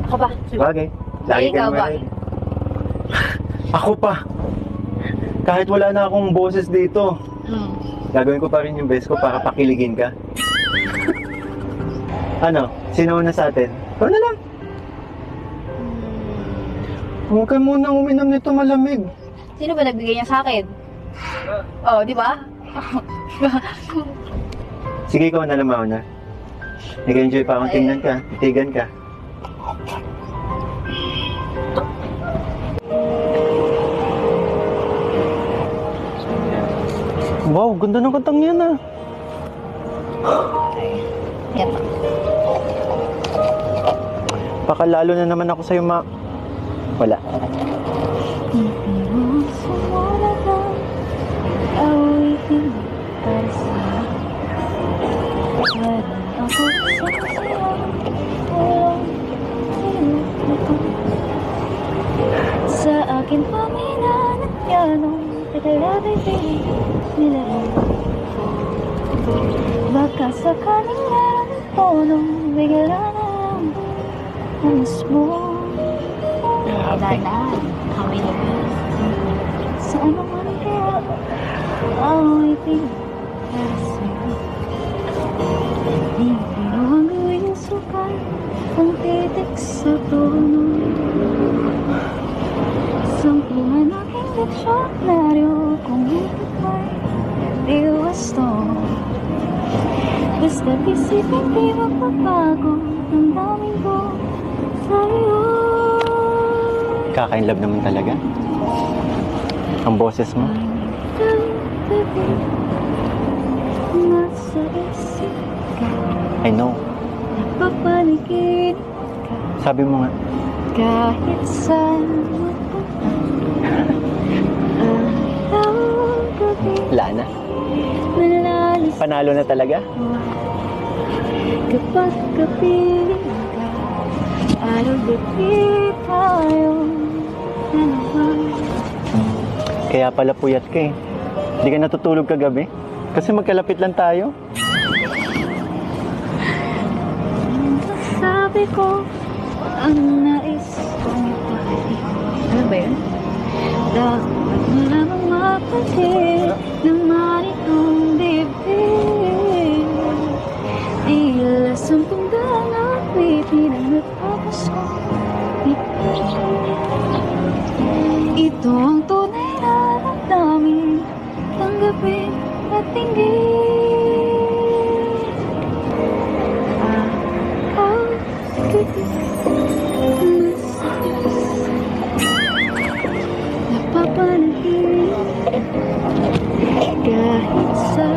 Ako ba? Bagay. Lagi ka Ikaw naman ba? ready. Ako pa. Kahit wala na akong boses dito, gagawin ko pa rin yung best ko para pakiligin ka. Ano? Sino una sa atin? Ikaw na lang. Huwag ka munang uminom nito malamig. Sino ba nagbigay niya sa akin? Oh, di ba? Sige, ikaw na lang mauna. Nag-enjoy pa akong tingnan ka. Titigan ka. Wow, ganda ng kantang yan ah. Yan. Baka lalo na naman ako sa'yo Wala. Sa akin paminan at yanong tagalabay nilalang. Baka sa kanila tonong bigla na lang ang mismo. Dahan, kami na ba? Sa ano man kaya ako'y pinag-asay. Hindi mo ang gawing sukal ang titik sa tono. Sampungan aking diksyonaryo kung ito ay diwasto. Basta't isipin di magpapago ang daming ko sa'yo. Kaka-inlove naman talaga. Ang boses mo. Nasa isip ka, I know. napapaligid ka, Sabi mo nga. kahit saan araw gabi, Wala na. manalis Panalo na talaga. kapag kapiling ka, araw gabi tayo dalawa. Kaya pala puyat ka eh. Hindi ka natutulog kagabi. Kasi magkalapit lang tayo. Sabi ko, ang nais kong ipahalik. Ano ba yun? Dapat mo lamang mapatid ng maritong bibig. Tila 10 daang awitin ang nagpapasko. Ito ang tunay na damdamin, tanggapin at tingin. Napapanagin kahit sa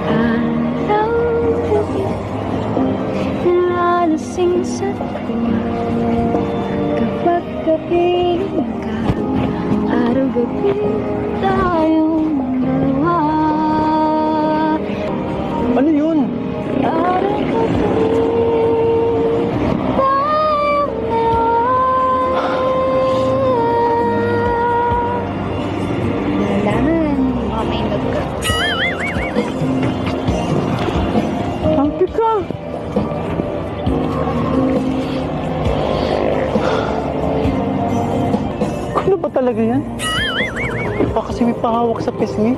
araw gabi, nalalasing sa tuwa kapag kapiling ka, araw gabi tayong dalawa. Ano yun? Araw gabi tayong dalawa. Kailangan baka may love ka. Happy ka! Ano ba talaga yan? Baka kasi may pahawak sa pisngi.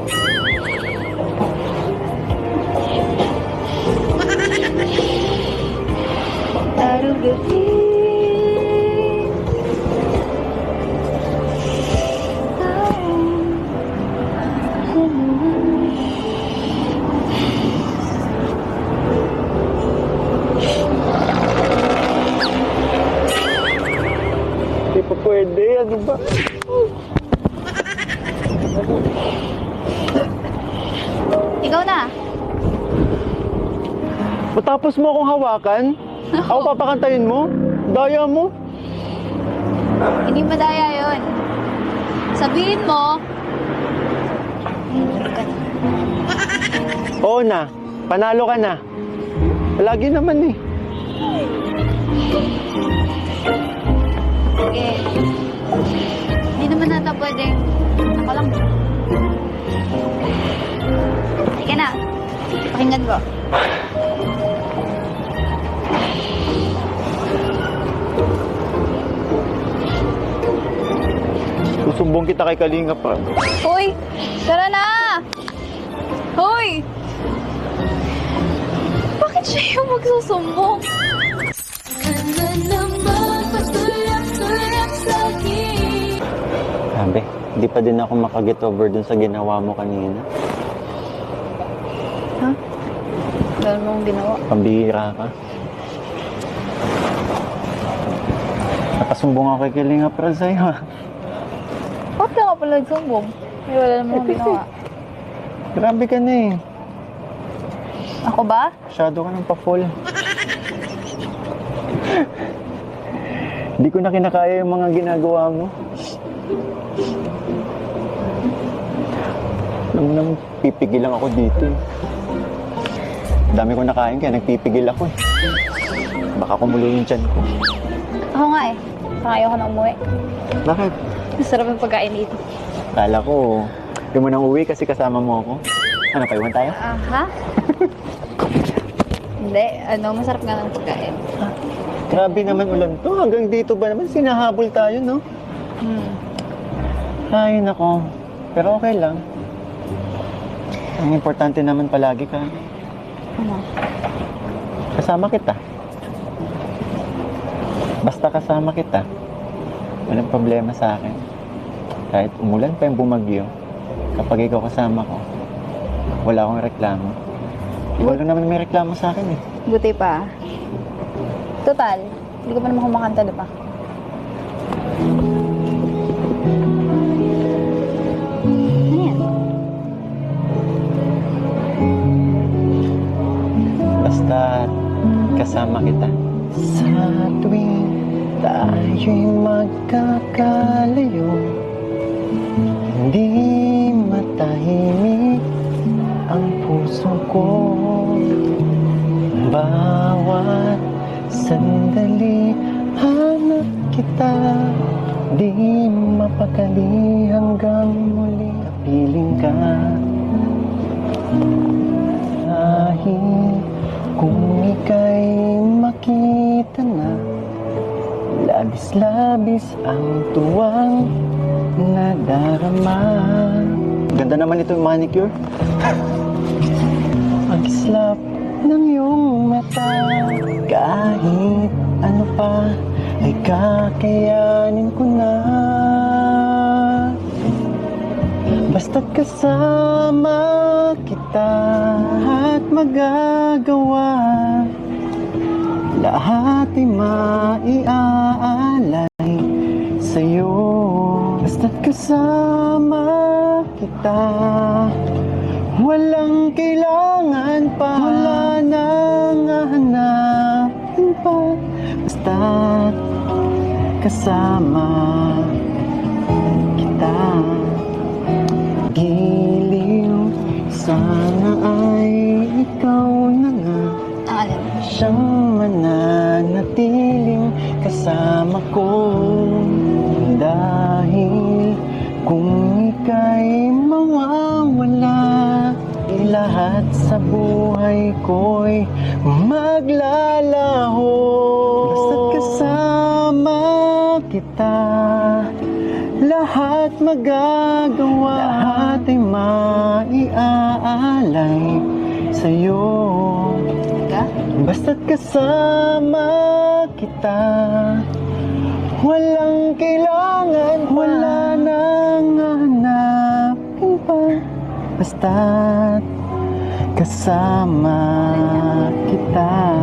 Araw gabi Hindi pa pwede. Ano ba? ikaw na. Matapos mo akong hawakan, ako papakantayin mo? Daya mo? Hindi madaya yun. Sabihin mo, love ka na. Oo na. Panalo ka na. Lagi naman eh. Sige. Hindi naman nata pwedeng ako lang. Sige na. Pakinggan ko. Susumbong kita kay Kalinga pa. Hoy! Tara na! Hoy! Bakit siya yung magsusumbong? Sabi, hindi pa din ako makaget over dun sa ginawa mo kanina. Ha? Dahil mo akong ginawa. Pambihira ka. Napasumbong ako kay Kalinga para sa'yo. Bakit ka nga pala nagsumbong? May wala naman akong ginawa. Grabe ka na eh. Ako ba? Masyado ka ng pa-full. Hindi ko na kinakaya yung mga ginagawa mo. Alam mo naman, pipigil lang ako dito eh. Dami ko nakain kaya nagpipigil ako eh. Baka kumulo yung tiyan ko. Ako nga eh. Saka ayoko na umuwi. Bakit? Masarap yung pagkain dito. Kala ko, di mo nang uwi kasi kasama mo ako. Ano, paiwan tayo? Aha? Hindi. Masarap nga ng pagkain. Grabe naman ulan to. Hanggang dito ba naman? Sinahabol tayo, no? Ay, nako. Pero okay lang. Ang importante naman palagi ka. Ano? Kasama kita. Basta kasama kita. Walang problema sa akin. Kahit umulan pa yung bumagyo, kapag ikaw kasama ko, wala akong reklamo. Ikaw lang naman may reklamo sa akin eh. Buti pa. Total, hindi ko pa naman kumakanta, diba? Ano yan? Basta kasama kita. Sa tuwing tayo'y magkakalayo, hindi matahimik ang puso ko. Bawat sandali hanap kita, di mapakali hanggang muli kapiling ka. Dahil kung ika'y makita na, labis-labis ang tuwang nadarama. Ganda naman itong manicure. Ang kislap ng iyong mata, kahit ano pa ay kakayanin ko na. Basta't kasama kita at magagawa, lahat ay maiaalay sa'yo. Basta't kasama kita, walang kailangan pa, wala nang hahanapin pa. Basta't kasama kita. Giliw, sana ay ikaw na nga siyang mananatiling kasama ko. Dahil kung ika'y mawawala, lahat sa buhay ko'y maglalaho. Basta't kasama kita, lahat magagawa, lahat ay maiaalay sa'yo. Basta't kasama kita, walang kailangan pa, wala nang hahanapin pa. Basta't kasama kita.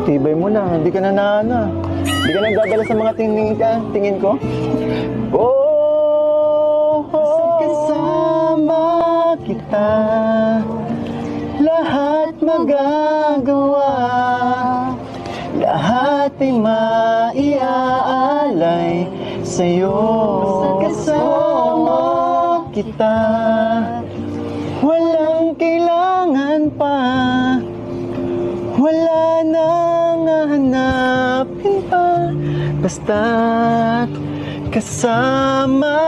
Tibay mo na, hindi ka na naana. Hindi ka nagdadala sa mga tingin ko. Oh, basta't kasama kita, lahat magagawa, lahat ay maiaalay sa'yo. Kasama kita, walang kailangan pa, wala nang hahanapin pa. Basta't kasama